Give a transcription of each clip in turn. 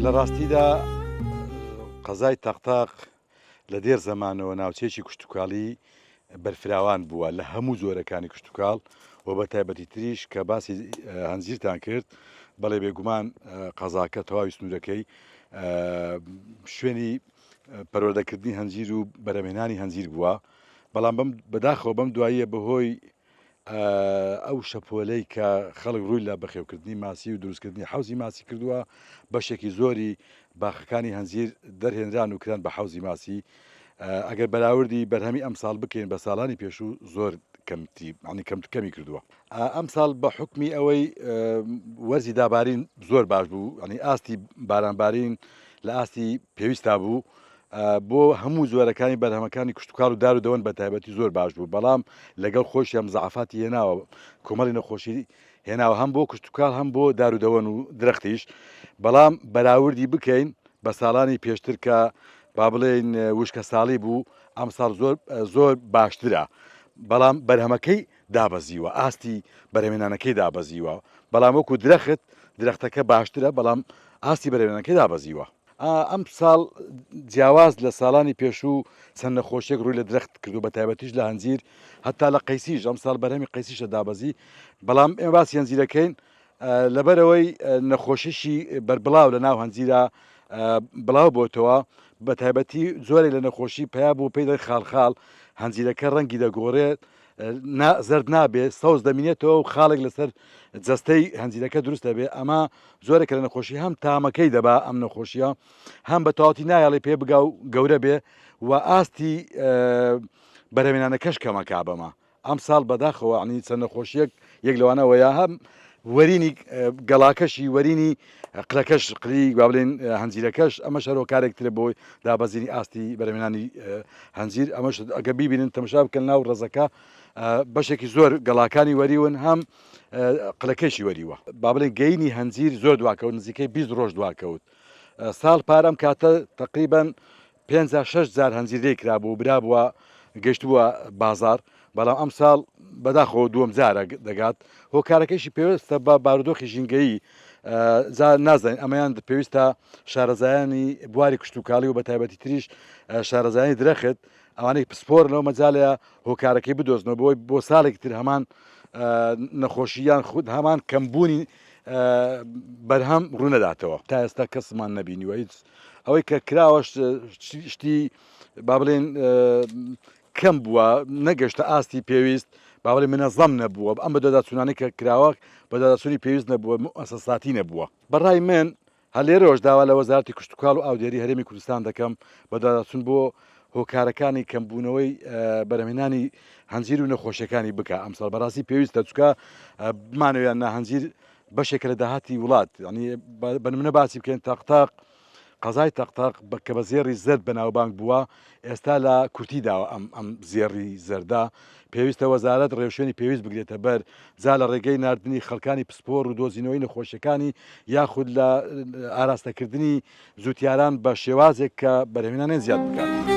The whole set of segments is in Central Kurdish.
لە ڕاستیدا قەزای تەقتاق لە دێر زەمانەوە ناوچەیەکی کوشتتوکاڵی بەرفراوان بووە لە هەموو زۆرەکانی کوشتتوکاڵ و بە تایبەتی تریش کە باسی هەنجیرتان کرد بەڵێ بێگومان قەزاکە تەواوی سنوورەکەی شوێنی پەروەردەکردنی هەنجیر و بەرەمێنانی هەنجیر بووە بەڵام بەداخەوە بەم دواییە بەهۆی ئەو شەپۆلەی کە خەڵک ڕووی لە بەخێوکردنی ماسی و دروستکردنی حوزی ماسی کردووە بەشێکی زۆری باخەکانی هەنجیر دەرهێنران و کران بە حوزی ماسی ئەگەر بەراوردی بەرهەمی ئەمساڵ بکەین بە ساڵانی پێشوو زۆر کەمی کردووە ئەم ساڵ بە حکمی ئەوەی وەرزی دابارین زۆر باش بوو ئەنی ئاستی بارانبارین لە ئاستی پێویستا بوو بۆ هەموو زۆرەکانی بەرهەمەکانی کوشتتوکاڵ و دار و دەوەن بە تایبەتی زۆر باش بوو بەڵام لەگەڵ خۆشی ئەم زەعافاتی هێناوە کۆمەڵی نەخۆشی هێناوە هەم بۆ کوشتتوکاڵ هەم بۆ دار و دەوەن و درەختیش بەڵام بەراوردی بکەین بە ساڵانی پێشتر کە با بڵێن وشکە ساڵی بوو ئەم ساڵ زۆر باشترە بەڵام بەرهەمەکەی دابەزیوە ئاستی بەرهەمێنانەکەی دابەزیوە بەڵام وەکو درەختەکە باشترە بەڵام ئاستی بەرهەمێنانەکەی دابەزیوە ئەم ساڵ جیاواز لە ساڵانی پێشوو چەند نەخۆشیێک ڕووی لە درەخت کردو بە تایبەتیش لە هەنجیر هەتا لە قەیسیش ئەم ساڵ بەرهەمی قەیسیشە دابەزی بەڵام ئێمە باسی هەنجیرەکەین لەبەرەوەی نەخۆشیشی بەربڵاو لە ناو هەنجیرە بڵاو بۆتەوە بە تایبەتی زۆرێک لە نەخۆشی پیا بۆ پێی خاڵخاڵ هەنجیرەکە ڕەنگی دەگۆڕێت زرد نابێت سەوز دەمینێتەوە و خاڵێک لەسەر جەستەی هەنجیرەکە دروست دەبێت ئەمە زۆرێکە لە نەخۆشی هەم تامەکەی دەبا ئەم نەخۆشیە هەم بە تەواوەتی نایڵێ پێ بگا و گەورە بێ و ئاستی بەرهەمێنانەکەش کەمەکا بەمە ئەم ساڵ بەداخەوە عنی چەند نەخۆشیەک یەک لەوانەوەیە هەم وەرینی گەڵاکەشی وەرینی قلەکەش قلی با بڵێن هەنجیرەکەش ئەمە شەرۆکارێکترە بۆی دابەزینی ئاستی بەرهەمێنانی هەنجیر ئەمەش ئەگە بیبینن تەماشا بکەن ناو ڕێزەکە بەشێکی زۆر گەڵاکانی وەریون هەم قلەکەشی وەریوە با بڵێن گەینی هەنجیر زۆر دواکەوت نزیکەی 20 ڕۆژ دواکەوت ساڵ پارەم کاتە تقریبان 5-6 هەنجیرەی کرابوو برا بووە گەشتووە بازار بەڵام ئەم ساڵ بەداخەوە دووەم جارە دەگات هۆکارەکەیشی پێویستە بە بارودۆخی ژینگەیی نازانین ئەمەیان پێویستە شارەزایانی بواری کوشتتوکاڵی و بە تایبەتی تریش شارەزایانی درەخت ئەوانەی پسپۆر لەو مەجاالەیە هۆکارەکەی بدۆزنەوە بۆی بۆ ساڵێکی تر هەمان نەخۆشییان خود هەمان کەمبوونی بەرهەم ڕوونەداتەوە تا ئێستا کەسمان نەبینیوە هیچ ئەوەی کە کراوەش شتی با بڵێن کەم بووە نەگەشتە ئاستی پێویست باوەڵی منەزەم نەبووە ئەم بە دەداچوونانەی کە کراوە بە دەداچوونی پێویست نەبووە ئەساساتی نەبووە بەڕای من هەلێرەوەش داوا لە وەزارەتی کوشتتوکاڵ و ئاودێری هەرێمی کوردستان دەکەم بە دەداچوون بۆ هۆکارەکانی کەمبوونەوەی بەرهەمێنانی هەنجیر و نەخۆشیەکانی بکە ئەمساڵ بەڕاستی پێویستە چکە بمانەوێیان هەنجیر بەشێکە لە داهاتی وڵات ینی بنمونە باسی بکەین تەقتاق قەزای تەقتاق کە بە زێڕی زەرد بەناوبانگ بووە ئێستا لە کورتی داوە ئەم زێڕی زەردا پێویستە وەزارەت ڕێوشێنی پێویست بگرێتە بەر جا لە ڕێگەی نردنی خەڵکانی پسپۆر و دۆزینەوەی نەخۆشیەکانی یاخود لە ئاراستەکردنی زووتیاران بە شێوازێک کە بەرهەمێنانێن زیاد بکات.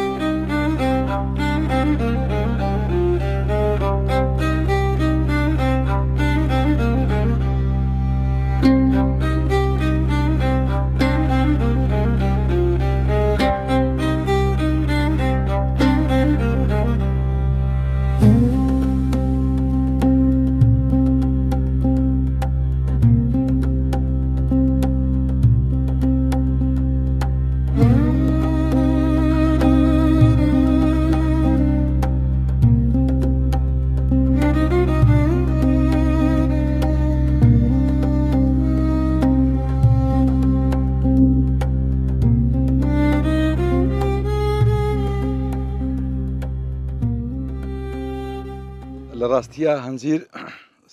لە ڕاستیە هەنجیر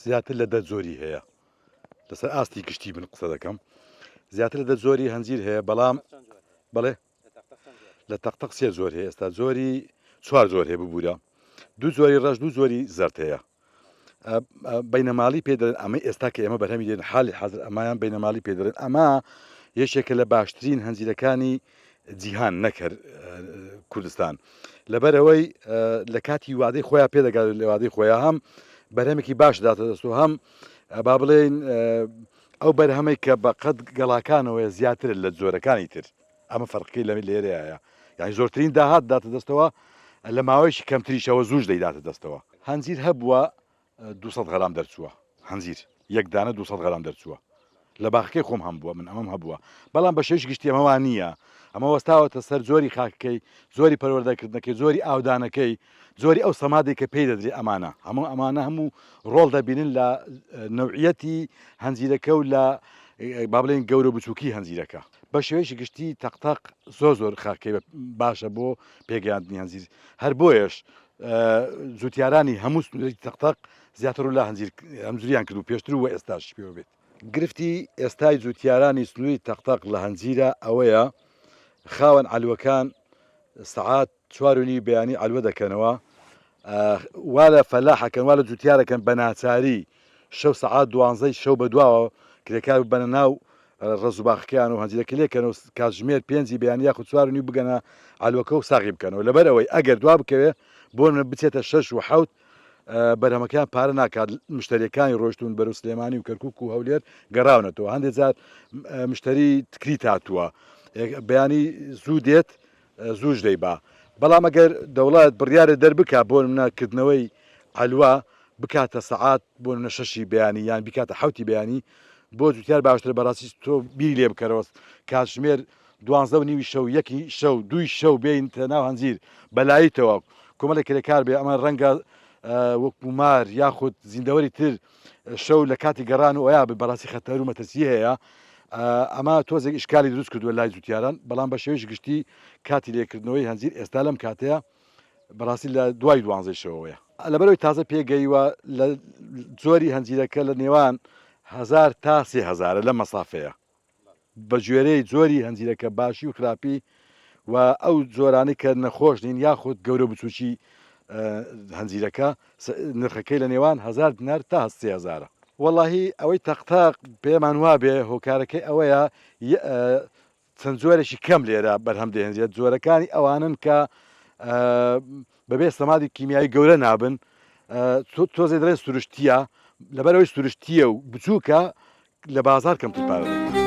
زیاتر لە 10 زۆری هەیە لەسەر ئاستی گشتی من قسە دەکەم زیاتر لە 10 زۆری هەنجیر هەیە بەڵام بڵێ لە تەقتەق 3 زۆر هەیە ئێستا زۆری 4 زۆر هەیە ببوورە 2 زۆری ڕەش 2 زۆری زەرد هەیە بەینەماڵی پێدەڵێن ئەمە ئێستا کە ئێمە بەرهەمی دێن حالی حەزر ئەمایان بەینەماڵی پێدەڵێن ئەمە یەکێکە لە باشترین هەنجیرەکانی جیهان نەکرد کوردستان لەبەرەوەی لە کاتی وادەی خۆیان پێدەگات لە وادەی خۆیان هەم بەرهەمێکی باش داتە دەست و هەم با بڵێن ئەو بەرهەمەی کە بەقەت گەڵاکانەوەی زیاتر لە جۆرەکانی تر ئەمە فەرقی لە لێرەیە یعنی زۆرترین داهات داتە دەستەوە لە ماوەیەکی کەمتریشەوە زوش دەیداتە دەستەوە هەنجیر هەبووە 200 غەرام دەرچووە هەنجیر یەک دانە 200 غەرام دەرچووە لە باخەکەی خۆم هەم بووە من ئەمەم هەبووە بەڵام بە شێش گشتی ئەمەوان نییە ئەمە وەستاوەتە سەر زۆری خاکەکەی زۆری پەروەردەکردنەکەی زۆری ئاودانەکەی زۆری ئەو سەمادێک کە پێی دەدرێت ئەمانە ئەمانە هەموو ڕۆڵ دەبینن لە نەوعیەتی هەنجیرەکە و لە با بڵێن گەورە بچووکی هەنجیرەکە بە شێوەیەکی گشتی تەقتەق زۆر خاکەی باشە بۆ پێگەیاندنی هەنجیر هەر بۆیەش جوتیارانی هەموو سنووری تەقتەق زیاتر و لە هەنجریان کرد و پێشتر و ئێستاش پێوە بێت گرفتی ئێستای جوتیارانی سنووری تەقتەق لە هەنجیرە ئەوەیە خاوەن عەلوەکان سەعات 4:30 بەیانی عەلوە دەکەنەوە وا لە فەلاحەکەن وا لە جوتیارەکەن بە ناچاری شەو سەعات 12 شەو بەدواوە کرێکار بنە ناو ڕزوباخەکەیان و هەنجیرەکە لێکەن و کاتژمێر 5 بەیانی یاخود 4:30 بگەنە عەلوەکە و ساغی بکەنەوە لەبەرەوەی ئەگەر دوا بکەوێ بۆ منە بچێتە 6 و 7 بەرهەمەکان پارە ناکات مشتریەکانی ڕۆشتون بەرەو سلێمانی و کەرکووک و هەولێر گەڕاونەتەوە هەندێک جار مشتری تکری هاتووە بەیانی زوو دێت زووش دەیبا بەڵام ئەگەر دەوڵات بڕیارە دەربکە بۆ منەکردنەوەی عەلوە بکاتە سەعات بۆ منە 6 بەیانی یان بکاتە 7 بەیانی بۆ جوتیار باشتر بەڕاستی تۆ بیری لێ بکەرەوە کاتژمێر 12:30 شەو یەکی شەو دوی شەو بێنتە ناو هەنجیر بەلاییتەوە کۆمەڵێک کرێکار بێ ئەمە ڕەنگە وەکو مار یاخود زیندەوەری تر شەو لە کاتی گەڕان و ئەیا بەڕاستی خەتەر و مەترسی هەیە ئەمە تۆزێک ئیشکالی دروست کردووە لای جوتیاران بەڵام بە شێوەیەکی گشتی کاتی لێکردنەوەی هەنجیر ئێستا لەم کاتەیە بەڕاستی لە دوای 12 شەوەیە لەبەرەوەی تازە پێگەیوە لە زۆری هەنجیرەکە لە نێوان 1000 تا 3000 لە مەسافەیە بە گوێرەی زۆری هەنجیرەکە باشی و خراپی و ئەو جۆرانی کە نەخۆش نین یاخود گەورە بچووکی هەنجیرەکە نرخەکەی لە نێوان 1000 دینار تا 3000 وەڵاهی ئەوەی تەقتەق پێمان وابێ هۆکارەکەی ئەوەیە چەند جۆرێکی کەم لێرە بەرهەم دەهێنرێت جۆرەکانی ئەوانن کە بەبێ سەمادی کیمیایی گەورە نابن تۆزێ دەڵێن سروشتیە لەبەرەوەی سروشتیە و بچووکە لە بازار کەمتر پارە دەکەن